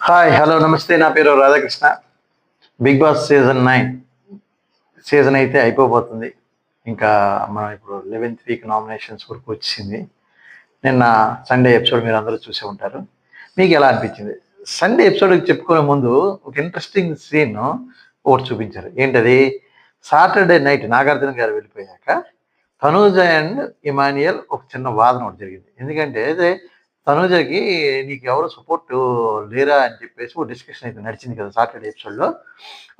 Hi hello నమస్తే నా పేరు Radhakrishna. Bigg Boss season 9 season అయితే అయిపోబోతుంది. ఇంకా మనం ఇప్పుడు 11th వీక్ నామినేషన్స్ వరకు వచ్చింది. నిన్న సండే ఎపిసోడ్ మీరు అందరూ చూసే ఉంటారు. మీకు ఎలా అనిపించింది? సండే ఎపిసోడ్కి చెప్పుకునే ముందు ఒక ఇంట్రెస్టింగ్ సీన్ ఒకటి చూపించారు. ఏంటది? సాటర్డే నైట్ నాగార్జున గారు వెళ్ళిపోయాక తనూజ అండ్ ఇమాన్యుయల్ ఒక చిన్న వాదన ఒకటి జరిగింది. ఎందుకంటే అదే తనూజకి నీకెవరు సపోర్టు లేరా అని చెప్పేసి ఒక డిస్కషన్ అయితే నడిచింది కదా సాటర్డే ఎపిసోడ్‌లో.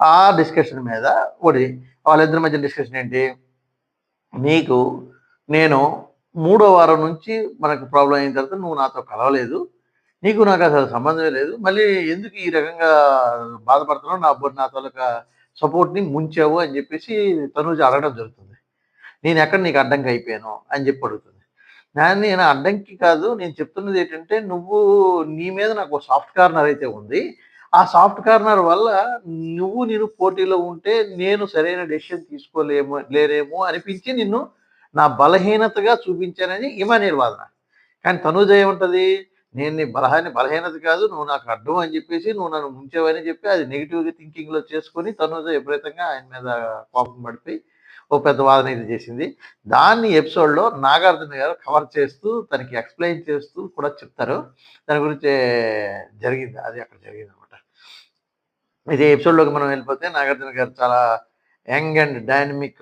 ఆ డిస్కషన్ మీద ఒకటి వాళ్ళిద్దరి మధ్య డిస్కషన్ ఏంటి? నీకు నేను మూడో వారం నుంచి మనకు ప్రాబ్లమ్ అయిన తర్వాత నువ్వు నాతో కలవలేదు. నీకు నాకు అసలు సంబంధమే లేదు. మళ్ళీ ఎందుకు ఈ రకంగా బాధపడుతున్నావు? నా తాలూకా సపోర్ట్‌ని ముంచావు అని చెప్పేసి తనూజ అడగడం జరుగుతుంది. నేనెక్కడ నీకు అడ్డంకి అయిపోయాను అని చెప్పి అడుగుతుంది. నేను అడ్డంకి కాదు. నేను చెప్తున్నదేంటంటే, నీ మీద నాకు సాఫ్ట్ కార్నర్ అయితే ఉంది. ఆ సాఫ్ట్ కార్నర్ వల్ల నేను పోటీలో ఉంటే నేను సరైన డెసిషన్ లేరేమో అనిపించి నిన్ను నా బలహీనతగా చూపించానని ఇమాన్యుయల్ వాదన. కానీ తనూజ ఏమంటది? నేను నీ బలహీనత కాదు. నువ్వు నాకు అడ్డు అని చెప్పేసి నువ్వు నన్ను ముంచావని చెప్పి అది నెగెటివ్‌గా థింకింగ్‌లో చేసుకొని తనూజ విపరీతంగా ఆయన మీద కోపం పడిపోయి ఓ పెద్ద వాదన ఇది చేసింది. దాన్ని ఎపిసోడ్‌లో నాగార్జున గారు కవర్ చేస్తూ, తనకి ఎక్స్‌ప్లెయిన్ చేస్తూ కూడా చెప్తారు. దాని గురించి జరిగింది. అది అక్కడ జరిగిందనమాట. ఇదే ఎపిసోడ్‌లోకి మనం వెళ్ళిపోతే నాగార్జున గారు చాలా యంగ్ అండ్ డైనమిక్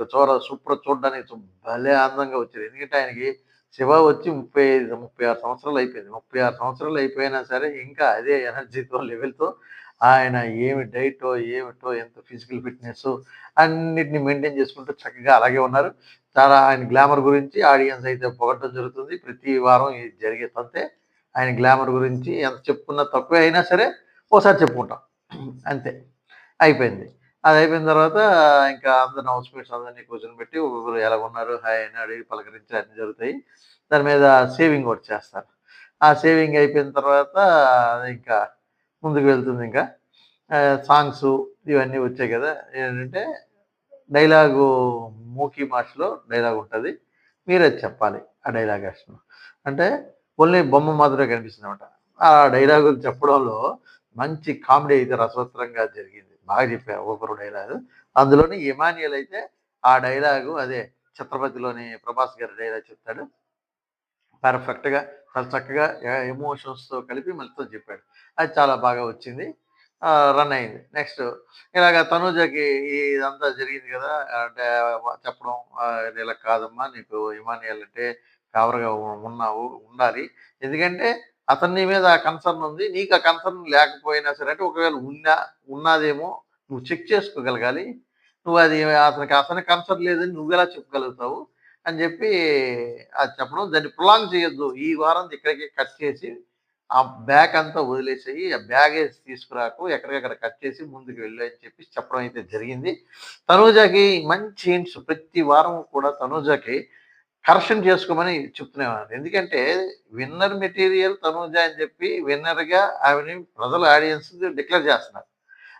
చూడడానికి భలే అందంగా వచ్చారు. ఎందుకంటే ఆయనకి శివ వచ్చి 36 సంవత్సరాలు అయిపోయింది. 36 సంవత్సరాలు అయిపోయినా సరే ఇంకా అదే ఎనర్జీతో, లెవెల్‌తో ఆయన ఏమి డైటో, ఏమిటో ఎంత ఫిజికల్ ఫిట్‌నెస్సు అన్నిటిని మెయింటైన్ చేసుకుంటూ చక్కగా అలాగే ఉన్నారు. చాలా ఆయన గ్లామర్ గురించి ఆడియన్స్ అయితే పొగడడం జరుగుతుంది. ప్రతి వారం ఇది జరిగే తంతే. ఆయన గ్లామర్ గురించి ఎంత చెప్పుకున్నా తక్కువే అయినా సరే ఓసారి చెప్పుకుంటాం. అంతే. అయిపోయింది. అది అయిపోయిన తర్వాత ఇంకా అందరిని హౌస్‌మేట్స్ అందరిని కూర్చొనిబెట్టి ఒక్కొక్కరు ఎలాగున్నారు, హాయ్ అని అడిగి పలకరించి అన్నీ జరుగుతాయి. దాని మీద సేవింగ్ ఒకటి చేస్తారు. ఆ సేవింగ్ అయిపోయిన తర్వాత ఇంకా ముందుకు వెళ్తుంది ఇంకా. సాంగ్సు ఇవన్నీ వచ్చాయి కదా! ఏంటంటే డైలాగు మూకీ భాషలో డైలాగ్ ఉంటది. మీరది చెప్పాలి. ఆ డైలాగ్ యాక్షన్. అంటే ఓన్లీ బొమ్మ మాత్రమే కనిపిస్తుందనమాట. ఆ డైలాగులు చెప్పడంలో మంచి కామెడీ అయితే రసవత్తరంగా జరిగింది. బాగా చెప్పారు ఒక్కొక్కరు డైలాగు. అందులోని ఇమాన్యుయల్ అయితే ఆ డైలాగు అదే 'ఛత్రపతిలోని' ప్రభాస్ గారి డైలాగ్ చెప్తాడు. పర్ఫెక్ట్‌గా చాలా చక్కగా ఎమోషన్స్‌తో కలిపి మొత్తం చెప్పాడు. అది చాలా బాగా వచ్చింది. రన్ అయింది. నెక్స్ట్ ఇలాగ తనూజకి ఇదంతా జరిగింది గదా! అంటే చెప్పడం ఇలా కాదమ్మా నీకు ఇమాన్యుయల్ అంటే ఫేవర్‌గా ఉండాలి. ఎందుకంటే అతని నీ మీద కన్సర్న్ ఉంది. నీకు ఆ కన్సర్న్ లేకపోయినా సరే అంటే ఒకవేళ ఉన్నాదేమో నువ్వు చెక్ చేసుకోగలగాలి. నువ్వది అతనికి కన్సర్న్ లేదని నువ్వెలా చెప్పగలుగుతావు? అని జెప్పి అది చెప్పడం. దాన్ని ప్రొలాంగ్ చేయొద్దు. ఈ వారంది ఇక్కడికే కట్ చేసి, ఆ బ్యాక్ అంతా వదిలేసేయి. ఆ బ్యాగేజ్ తీసుకురాకు. ఎక్కడికక్కడ కట్ చేసి ముందుకు వెళ్ళు అని చెప్పి చెప్పడం అయితే జరిగింది. తనూజకి మంచి హింట్స్ ప్రతి వారం కూడా తనూజకి కరెక్షన్ చేసుకోమని చెప్తూనేవారు. ఎందుకంటే విన్నర్ మెటీరియల్ తనూజ అని చెప్పి విన్నర్‌గా ఆమెని ప్రజలు ఆడియన్స్ డిక్లేర్ చేస్తున్నారు.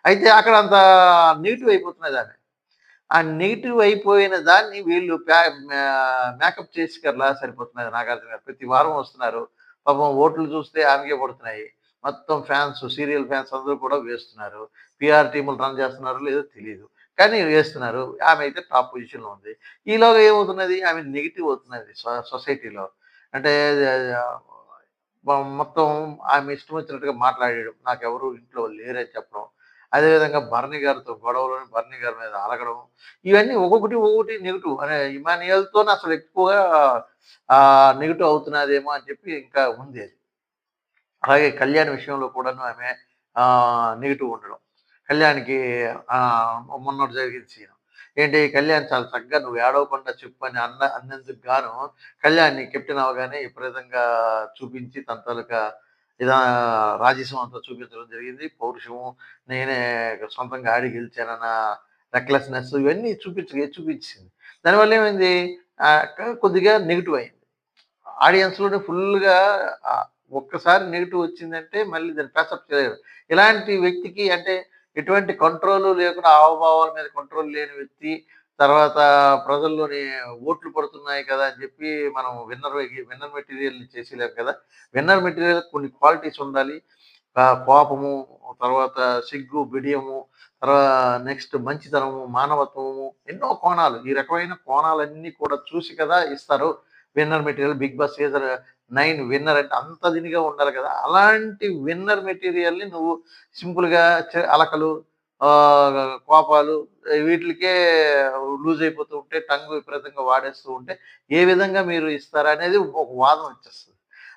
అయితే అక్కడ అంత నెగెటివ్ అయిపోతున్నదామె. ఆ నెగెటివ్ అయిపోయిన దాన్ని వీళ్ళు మేకప్ చేసుకర్లా సరిపోతున్నది నాగార్జున గారు. ప్రతి వారం వస్తున్నారు. పాపం ఓట్లు చూస్తే ఆమెకే పడుతున్నాయి. మొత్తం సీరియల్ ఫ్యాన్స్ అందరూ కూడా వేస్తున్నారు. పీఆర్ టీములు రన్ చేస్తున్నారో లేదో తెలీదు. కానీ వేస్తున్నారు. ఆమె అయితే టాప్ పొజిషన్‌లో ఉంది. ఈలోగా ఏమవుతున్నది ఆమె నెగెటివ్ అవుతున్నది సొసైటీలో. అంటే ఆహ్, మొత్తం ఆమె ఇష్టం వచ్చినట్టుగా మాట్లాడేయడం. నాకెవరు ఇంట్లో లేరని చెప్పడం. అదేవిధంగా భరణి గారితో గొడవలు, భరణి గారి మీద అలగడం. ఇవన్నీ ఒక్కొక్కటి నెగెటివ్. ఇమాన్యుయల్‌తోని అసలు ఎక్కువగా నెగెటివ్ అవుతున్నదేమో అని చెప్పి ఇంకా ఉంది అది. అలాగే కళ్యాణ్ విషయంలో కూడాను ఆమె నెగెటివ్ ఉండడం. కళ్యాణ్‌కి మొన్నటి జరిగిన సీను. ఏంటి కళ్యాణ్ చాలా చక్కగా "నువ్వు ఏడవకుండా చెప్పు" అని అన్నందుకు గాను కళ్యాణ్‌ని కెప్టెన్ అవ్వగానే విపరీతంగా చూపించి తన తాలూకా ఇదా రాజసం అంతా చూపించడం జరిగింది. పౌరుషము, నేనే సొంతంగా ఆడి గెలిచానన్న రెక్లెస్‌నెస్ ఇవన్నీ చూపించేసింది. దానివల్ల ఏమైంది కొద్దిగా నెగెటివ్ అయింది. ఆడియన్స్‌లోనే ఫుల్‌గా ఒక్కసారి నెగెటివ్ వచ్చిందంటే మళ్ళీ దాన్ని ప్యాచప్ చేయలేరు. ఇలాంటి వ్యక్తికి అంటే ఎటువంటి కంట్రోలు లేకుండా హావభావాల మీద కంట్రోల్ లేని వ్యక్తి, తర్వాత ప్రజల్లోని ఓట్లు పడుతున్నాయి కదా! అని చెప్పి మనం విన్నర్ మెటీరియల్‌ని చేసేయలేం కదా! విన్నర్ మెటీరియల్ కొన్ని క్వాలిటీస్ ఉండాలి. కోపము, తర్వాత సిగ్గు, బిడియము, నెక్స్ట్ మంచితనము, మానవత్వము, ఎన్నో కోణాలు. ఈ రకమైన కోణాలన్నీ కూడా చూసి కదా ఇస్తారు winner material. 'Bigg Boss' season 9 winner అంటే అంత దీనిగా ఉండాలి కదా! అలాంటి విన్నర్ మెటీరియల్‌ని నువ్వు సింపుల్‌గా అలకలు, కోపాలు వీటిలకే లూజ్ అయిపోతూ ఉంటే, టంగ్ విపరీతంగా వాడేస్తూ ఉంటే, ఏ విధంగా మీరు ఇస్తారనేది ఒక వాదన వచ్చేస్తది.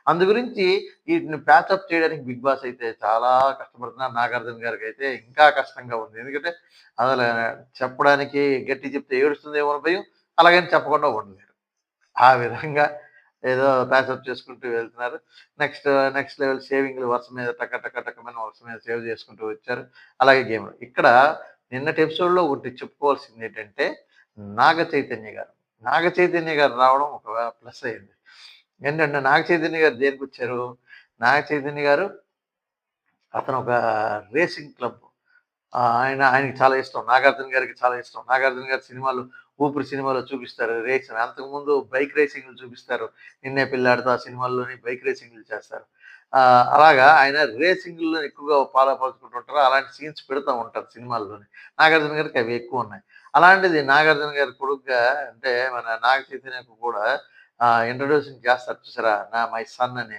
అందు గురించి ఈటిని ప్యాచప్ చేయడానికి 'బిగ్ బాస్' అయితే చాలా కష్టపడుతున్నారు. 'నాగార్జున' గారికైతే ఇంకా కష్టంగా ఉంది. ఎందుకంటే అసలు చెప్పడానికి గట్టిగా చెప్తే ఏడుస్తుందేమో అని భయం. అలాగని చెప్పకుండా ఉండలేరు. ఆ విధంగా ఏదో ప్యాచప్ చేసుకుంటూ వెళ్తున్నారు. నెక్స్ట్, నెక్స్ట్ లెవెల్ సేవింగ్‌లు వరుస మీద టక టక టకమని వరుస మీద సేవ్ చేసుకుంటూ వచ్చారు. అలాగే గేమ్‌లు. ఇక్కడ నిన్నటి ఎపిసోడ్‌లో ఒకటి చెప్పుకోవాల్సిందేంటంటే, నాగ చైతన్య గారు. నాగ చైతన్య గారు రావడం ఒక ప్లస్ అయింది. ఏంటంటే నాగ చైతన్య గారు దేనికొచ్చారు? నాగ చైతన్య గారు అతను ఒక రేసింగ్ క్లబ్. ఆయనకి చాలా ఇష్టం. 'నాగార్జున' గారికి చాలా ఇష్టం. 'నాగార్జున' గారి సినిమాలు 'ఊపిరి' సినిమాలో చూపిస్తారు రేసింగ్. అంతకుముందు బైక్ రేసింగ్‌లు చూపిస్తారు. 'నిన్నే పెళ్లాడతా' సినిమాల్లోని బైక్ రేసింగ్‌లు చేస్తారు. అలాగా ఆయన రేసింగ్‌ల్లో ఎక్కువగా పాలుపంచుకుంటూ ఉంటారు. అలాంటి సీన్స్ పెడుతూ ఉంటారు సినిమాల్లోని. 'నాగార్జున' గారికి అవి ఎక్కువున్నాయి. అలాంటిది 'నాగార్జున' గారి కొడుకుగా అంటే మన నాగ చైతన్యకు కూడా ఇంట్రొడ్యూసింగ్ చేస్తారు చూసారా? మై సన్ అని.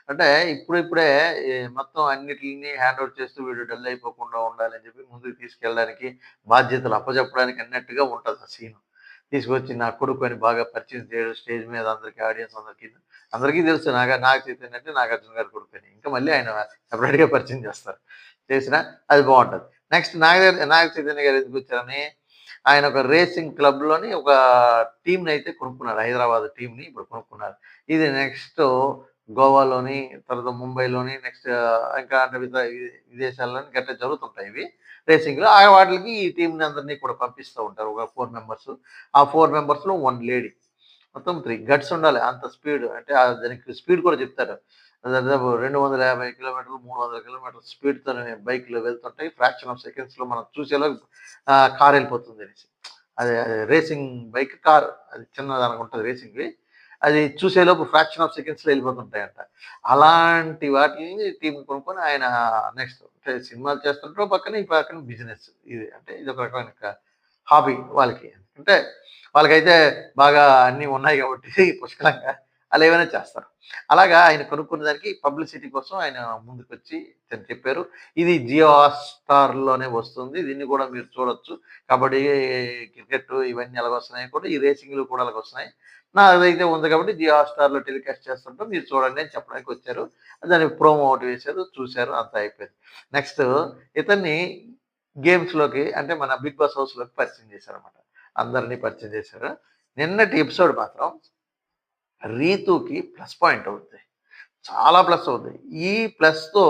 అంటే ఇప్పుడిప్పుడే ఈ మొత్తం అన్నిటిలిని హ్యాండ్ ఓవర్ చేస్తూ వీడు డల్ అయిపోకుండా ఉండాలని చెప్పి ముందుకు తీసుకెళ్ళడానికి, బాధ్యతలు అప్పజెప్పడానికి అన్నట్టుగా ఉంటది ఆ సీను. తీసుకొచ్చి నా కొడుకు అని బాగా పరిచయం చేయడం స్టేజ్ మీద అందరికి ఆడియన్స్ అందరికిను. అందరికీ తెలుసు నాగ చైతన్య అంటే నాగార్జున గారి కొడుకని. ఇంకా మళ్ళీ ఆయన సెపరేట్‌గా పరిచయం చేస్తారు. చేసినా అది బావుంటది. నెక్స్ట్ నాగ చైతన్య గారు ఎందుకొచ్చారని ఆయన ఒక రేసింగ్ క్లబ్‌లోని ఒక టీమ్‌నయితే కొనుక్కున్నారు. హైదరాబాద్ టీమ్‌ని ఇప్పుడు కొనుక్కున్నారు. ఇది నెక్స్టు గోవాలోని, తర్వాత ముంబైలోని, నెక్స్ట్ ఇంకా అంటే విదేశాల్లోని గట్టా జరుగుతుంటాయి ఇవి రేసింగ్‌లు. వాటిలకి ఈ టీమ్‌ని అందరిని కూడా పంపిస్తూ ఉంటారు. ఒక 4 మెంబర్స్. ఆ 4 మెంబర్స్‌లో 1 లేడీ. మొత్తం 3 గట్స్ ఉండాలి. అంత స్పీడ్ అంటే దానికి స్పీడ్ కూడా చెప్తారు. దాదాపు 250 కిలోమీటర్లు, 300 కిలోమీటర్ల స్పీడ్‌తోనే బైక్‌లు వెళ్తుంటాయి. ఫ్రాక్షన్ ఆఫ్ సెకండ్స్‌లో మనం చూసేలోగా కార్ ఎళ్ళిపోతుందనేసి. అది రేసింగ్ బైక్, కార్ అది చిన్నదనుకుంటది రేసింగ్‌వి. అది చూసేలోపు ఫ్రాక్షన్ ఆఫ్ సెకండ్స్‌లో ఎళ్ళిపోతుంటాయంట. అలాంటి వాటిలిని టీమ్ కొనుక్కొని ఆయన నెక్స్ట్ అంటే సినిమాలు చేస్తుంటారు. పక్కన ఈ పక్కన బిజినెస్. ఇది అంటే ఇదొక రకమైన హాబీ వాళ్ళకి. అంటే వాళ్ళకైతే బాగా అన్నీ ఉన్నాయి గాబట్టి పుష్కలంగా ఆళ్ళేమైనా చేస్తారు. అలాగా ఆయన కొనుక్కున్న దానికి పబ్లిసిటీ కోసం ఆయన ముందుకొచ్చి చెప్పారు. ఇది జియో హాట్‌స్టార్‌లోనే వస్తుంది. దీన్ని కూడా మీరు చూడొచ్చు. కబడ్డీ, క్రికెట్టు ఇవన్నీ ఎలాగొస్తున్నాయో కూడా ఈ రేసింగ్‌లు కూడా అలాగొస్తున్నాయి. నాదైతే ఉంది కాబట్టి జియో హాట్‌స్టార్‌లో టెలికాస్ట్ చేస్తుంటాం. మీరు చూడండి అని చెప్పడానికి వచ్చారు. దానికి ప్రోమో ఒకటి వేశారు. చూసారు. అంతా అయిపోయింది. నెక్స్ట్ ఇతన్ని గేమ్స్‌లోకి అంటే మన 'బిగ్ బాస్' హౌస్‌లోకి పరిచయం చేశారన్నమాట. అందరిని పరిచయం చేశారు. నిన్నటి ఎపిసోడ్ మాత్రం రీతూకి ప్లస్ పాయింట్ అవుద్ది. చాలా ప్లస్ అవుద్ది. ఈ ప్లస్‌తో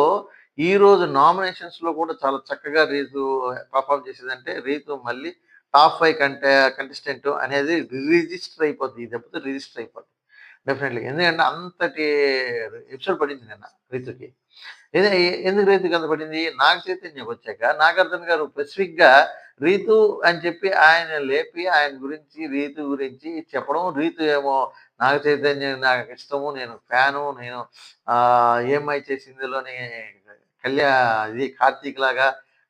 ఈరోజు నామినేషన్స్‌లో కూడా చాలా చక్కగా రీతూ పెర్ఫార్మ్ చేసేదంటే రీతూ మళ్ళీ టాప్ 5 కంటెస్టెంట్ అనేది రిజిస్టర్ అయిపోద్ది. ఈ దెబ్బతో రిజిస్టర్ అయిపోద్ది. డెఫినెట్‌లీ. ఎందుకంటే అంతటి ఎపిసోడ్ పడింది నిన్న రీతూకి. ఇది ఎందుకు రీతు కింద పడింది? నాగ చైతన్యకొచ్చాక నాగార్జున గారు స్పెసిఫిక్‌గా రీతు అని చెప్పి ఆయన లేపి ఆయన గురించి, రీతు గురించి చెప్పడం. రీతు ఏమో నాగ చైతన్యం నాకిష్టము, నేను ఫ్యాను, నేను 'ఏమ్మాయి చేసిందిలోని' ఇది కార్తీక్‌లాగా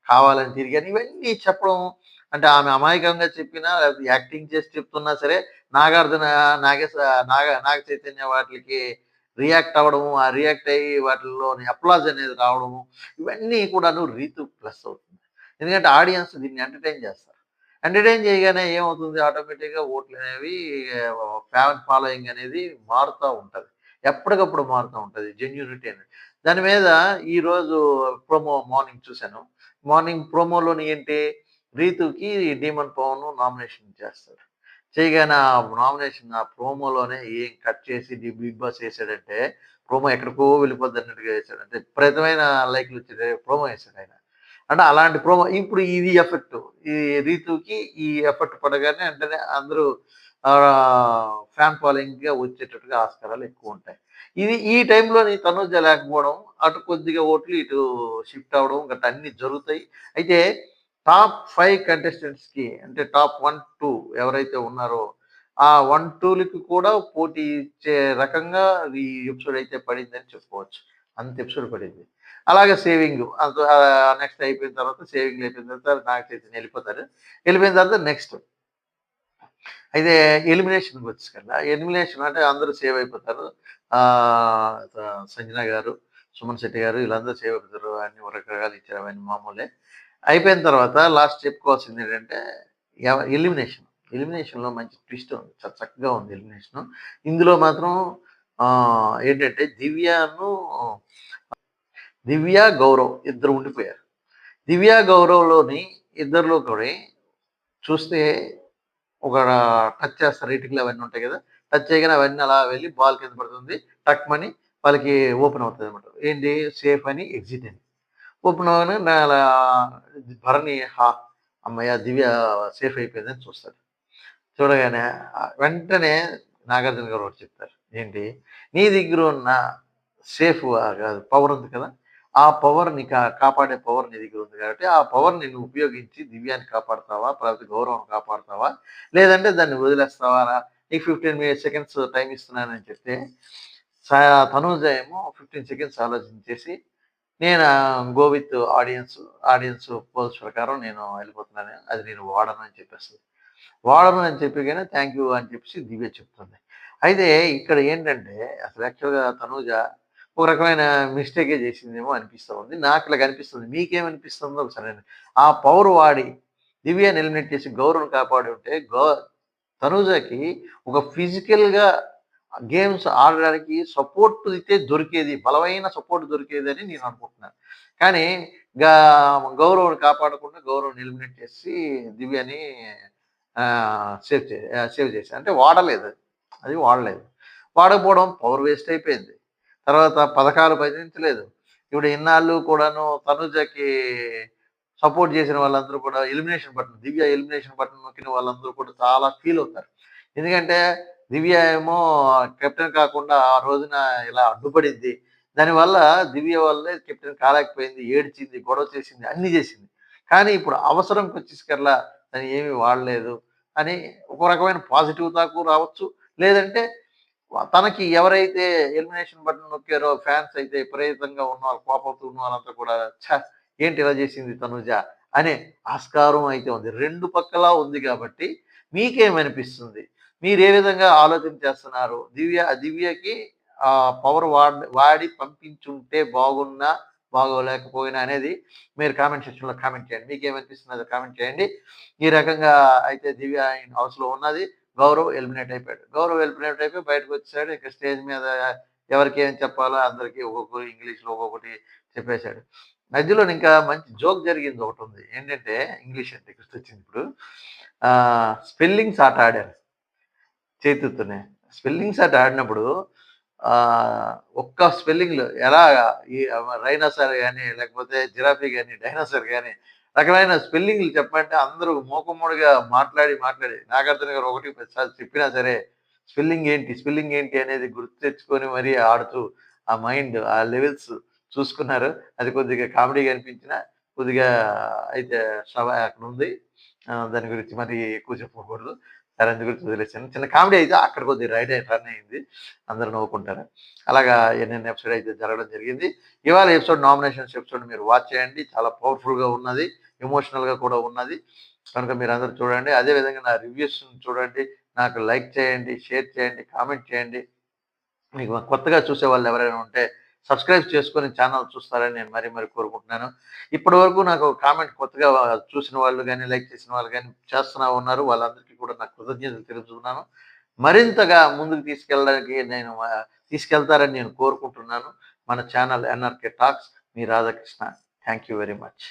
కావాలని తిరిగాను. ఇవన్నీ చెప్పడం అంటే ఆమె అమాయకంగా చెప్పినా లేకపోతే యాక్టింగ్ చేసి చెప్తున్నా సరే నాగార్జున నాగేశ నాగ చైతన్య వాటిలకి రియాక్ట్ అవ్వడము, ఆ రియాక్ట్ అయ్యి వాటిల్లోని అప్లాజ్ అనేది రావడము, ఇవన్నీ కూడాను రీతు ప్లస్ అవుతుంది. ఎందుకంటే ఆడియన్స్ దీన్ని ఎంటర్‌టైన్ చేస్తారు. ఎంటర్‌టైన్ చేయగానే ఏమవుతుంది ఆటోమేటిక్‌గా ఓట్లనేవి ఫ్యాన్ ఫాలోయింగ్ అనేది మారుతా ఉంటది. ఎప్పటికప్పుడు మారుతా ఉంటది. జెన్యూనిటీ అనేది. దాని మీద ఈరోజు ప్రోమో మార్నింగ్ చూసాను. మార్నింగ్ ప్రోమోలోని ఏంటి రీతుకి డీమన్ పవన్ నామినేషన్ చేస్తాడు. చేయగానే ఆ నామినేషన్ ఆ ప్రోమోలోనే ఏం కట్ చేసి 'బిగ్ బాస్' ఏసాడంటే, ప్రోమో ఎక్కడికో వెళ్ళిపోద్దన్నట్టుగా ఏసాడు. అంటే విపరీతమైన లైక్‌లొచ్చే ప్రోమో ఏసాడాయన. అంటే అలాంటి ప్రోమో ఇప్పుడు ఇది ఎఫెక్టు. ఈ రీతుకి ఈ ఎఫెక్ట్ పడగానే వెంటనే అందరూ ఫ్యాన్ ఫాలోయింగ్‌గా వచ్చేటట్టుగా ఆస్కారాలు ఎక్కువుంటాయి. ఈ టైంలోని తనూజ లేకపోవడం, అటు కొద్దిగా ఓట్లు ఇటు షిఫ్ట్ అవ్వడం గట్టా అన్నీ జరుగుతాయి. అయితే టాప్ 5 కంటెస్టెంట్స్‌కి అంటే టాప్ 1, 2 ఎవరైతే ఉన్నారో, ఆ 1, 2లకి కూడా పోటీ ఇచ్చే రకంగా ఈ ఎపిసోడ్ అయితే పడిందని చెప్పుకోవచ్చు. అంత ఎపిసోడ్ పడింది. అలాగే సేవింగ్ అంత నెక్స్ట్ అయిపోయిన తర్వాత సేవింగ్‌లు అయిపోయిన తర్వాత నాగ చైతన్య వెళ్ళిపోతారు. వెళ్ళిపోయిన తర్వాత నెక్స్ట్ అయితే ఎలిమినేషన్‌కొచ్చేసరికల్లా ఎలిమినేషన్ అంటే అందరూ సేవ్ అయిపోతారు. ఆహ్, స సంజన గారు, సుమన్ శెట్టి గారు వీళ్ళందరూ సేవ్ అయిపోతారు. అన్ని రకరకాలు ఇచ్చారు అవన్నీ మామూలే. అయిపోయిన తర్వాత లాస్ట్ చెప్పుకోవాల్సిందేంటంటే ఎలిమినేషన్. ఎలిమినేషన్‌లో మంచి ట్విస్ట్ ఉంది. చాలా చక్కగా ఉంది ఎలిమినేషను. ఇందులో మాత్రం ఏంటంటే దివ్య, గౌరవ్ ఇద్దరు ఉండిపోయారు. దివ్య, గౌరవ్‌లోని ఇద్దరిలో కూడా చూస్తే ఒక టచ్ చేస్తారు రేటింగ్‌లు అవన్నీ ఉంటాయి గదా! టచ్ చేయగానే అవన్నీ అలా వెళ్ళి బాల్ కింద పడుతుంది. టక్‌మని వాళ్ళకి ఓపెన్ అవుతదనమాట. ఏంటి సేఫ్ అని, ఎగ్జిట్ అని. ఓపెన్ అవ్వగానే అలా భరణి హమ్మయ్య! దివ్య సేఫ్ అయిపోయిందని చూస్తాడు. చూడగానే వెంటనే నాగార్జున గారు ఒకటి చెప్తారు. ఏంటి? నీ దగ్గరున్న సేఫ్ కాదు పవర్ ఉంది కదా! ఆ పవర్‌ని కాపాడే పవర్ నీ దగ్గర ఉంది కాబట్టి, ఆ పవర్‌ని నువ్వు ఉపయోగించి దివ్యాని కాపాడతావా? లేకపోతే గౌరవాన్ని కాపాడతావా? లేదంటే దాన్ని వదిలేస్తావా? నీకు 15 సెకండ్స్ టైమ్ ఇస్తున్నానని చెప్తే, సా తనూజ ఏమో 15 సెకండ్స్ ఆలోచించేసి, నేను గో విత్ ఆడియన్స్ పోల్స్ ప్రకారం నేను వెళ్ళిపోతున్నాను. అది నేను వాడను అని చెప్పేస్తది. వాడను అని చెప్పగానే థ్యాంక్ యూ అని చెప్పేసి దివ్య చెప్తుంది. అయితే ఇక్కడ ఏంటంటే అసలు యాక్చువల్‌గా తనూజ ఒక రకమైన మిస్టేకే చేసిందేమో అనిపిస్తా ఉంది. నాకు ఇలాగ అనిపిస్తుంది. మీకేమనిపిస్తుందో ఒకసారి ఆ పవర్ వాడి దివ్యని ఎలిమినేట్ చేసి గౌరవ్‌ని కాపాడి ఉంటే తనూజకి ఒక ఫిజికల్‌గా గేమ్స్ ఆడడానికి సపోర్ట్ అయితే దొరికేది. బలమైన సపోర్ట్ దొరికేదని నేను అనుకుంటున్నాను. కానీ గా గౌరవ్‌ని కాపాడకుండా గౌరవ్‌ని ఎలిమినేట్ చేసి దివ్యని సేవ్ చేశా. అంటే వాడలేదు. అది వాడలేదు. వాడకపోవడం పవర్ వేస్ట్ అయిపోయింది. తర్వాత పథకాలు భజించలేదు. ఇప్పుడు ఇన్నాళ్ళు కూడాను తనుజకి సపోర్ట్ చేసిన వాళ్ళందరూ కూడా దివ్య ఎలిమినేషన్ బటన్ నొక్కిన వాళ్ళందరూ కూడా చాలా ఫీల్ అవుతారు. ఎందుకంటే దివ్య ఏమో కెప్టెన్ కాకుండా ఆ రోజున ఇలా అడ్డుపడింది. దానివల్ల దివ్య వల్లే కెప్టెన్ కాలేకపోయింది, ఏడ్చింది, గొడవ చేసింది, అన్నీ చేసింది. కానీ ఇప్పుడు అవసరంకొచ్చేసరికల్లా దాన్ని ఏమి వాడలేదు అని ఒక రకమైన పాజిటివ్ టాకు రావచ్చు. లేదంటే తనకి ఎవరైతే ఎలిమినేషన్ బటన్ నొక్కారో ఫ్యాన్స్ అయితే విపరీతంగా ఉన్నవాళ్ళు కోపంతో ఉన్న వాళ్ళంతా కూడా ఏంటి ఇలా చేసింది తనుజ అనే ఆస్కారం అయితే ఉంది. 2 పక్కలా ఉంది కాబట్టి మీకేమనిపిస్తుంది? మీరే విధంగా ఆలోచన చేస్తున్నారు? దివ్యకి పవర్ వాడి పంపించుంటే బాగున్నా, బాగోలేకపోయినా అనేది మీరు కామెంట్ సెక్షన్‌లో కామెంట్ చేయండి. మీకేమనిపిస్తుందో కామెంట్ చేయండి. ఈ రకంగా అయితే దివ్య హౌస్‌లో ఉన్నది. గౌరవ్ ఎలిమినేట్ అయిపోయాడు. గౌరవ్ ఎలిమినేట్ అయిపోయి బయటకొచ్చేసాడు. ఇక స్టేజ్ మీద ఎవరికి ఏం చెప్పాలో అందరికి ఒక్కొక్కరు ఇంగ్లీష్‌లో ఒక్కొక్కటి చెప్పేసాడు. మధ్యలోనే ఇంకా మంచి జోక్ జరిగింది ఒకటుంది. ఏంటంటే ఇంగ్లీష్ అంటే గుర్తొచ్చింది ఇప్పుడు. స్పెల్లింగ్స్ ఆట ఆడారు చేతుతోనే. స్పెల్లింగ్స్ ఆట ఆడినప్పుడు ఒక్క స్పెల్లింగ్‌లు ఎలాగా ఈ రైనోసార్ గాని, లేకపోతే జిరాఫీ గాని, డైనోసార్ గాని రకమైన స్పెల్లింగ్‌లు చెప్పమంటే అందరూ మూకుమ్మడిగా మాట్లాడి నాగార్జున గారు 1, 10 సార్లు చెప్పినా సరే స్పెల్లింగ్ ఏంటి అనేది గుర్తు తెచ్చుకొని మరీ ఆడుతూ ఆ మైండ్ ఆ లెవెల్స్ చూసుకున్నారు. అది కొద్దిగా కామెడీగా అనిపించినా కొద్దిగా అయితే అక్కడుంది. దాని గురించి మరి ఎక్కువ చెప్పుకోకూడదు. సరే అందు గురించి వదిలేసాను. చిన్న కామెడీ అయితే అక్కడ కొద్దిగా టర్న్ అయింది. అందరూ నవ్వుకుంటారు. అలాగా ఎన్నెన్ని ఎపిసోడ్ అయితే జరగడం జరిగింది. ఇవాళ నామినేషన్స్ ఎపిసోడ్ మీరు వాచ్ చేయండి. చాలా పవర్‌ఫుల్‌గా ఉన్నది. ఎమోషనల్‌గా కూడా ఉన్నది. కనుక మీరందరూ చూడండి. అదే విధంగా నా రివ్యూస్‌ని చూడండి. నాకు లైక్ చేయండి, షేర్ చేయండి, కామెంట్ చేయండి. మీకు కొత్తగా చూసేవాళ్ళు ఎవరైనా ఉంటే సబ్స్క్రైబ్ చేసుకొని ఛానల్ చూస్తారని నేను మరీ కోరుకుంటున్నాను. ఇప్పటివరకు నాకు కామెంట్ కొత్తగా చూసిన వాళ్ళు గాని, లైక్ చేసిన వాళ్ళు గాని చేస్తున్నా ఉన్నారు. వాళ్ళందరికీ కూడా నా కృతజ్ఞతలు తెలుపుతున్నాను. మరింతగా ముందుకు తీసుకెళ్ళడానికి తీసుకెళ్తారని నేను కోరుకుంటున్నాను. మన channel NRK talks. Me Radhakrishna. Thank you very much.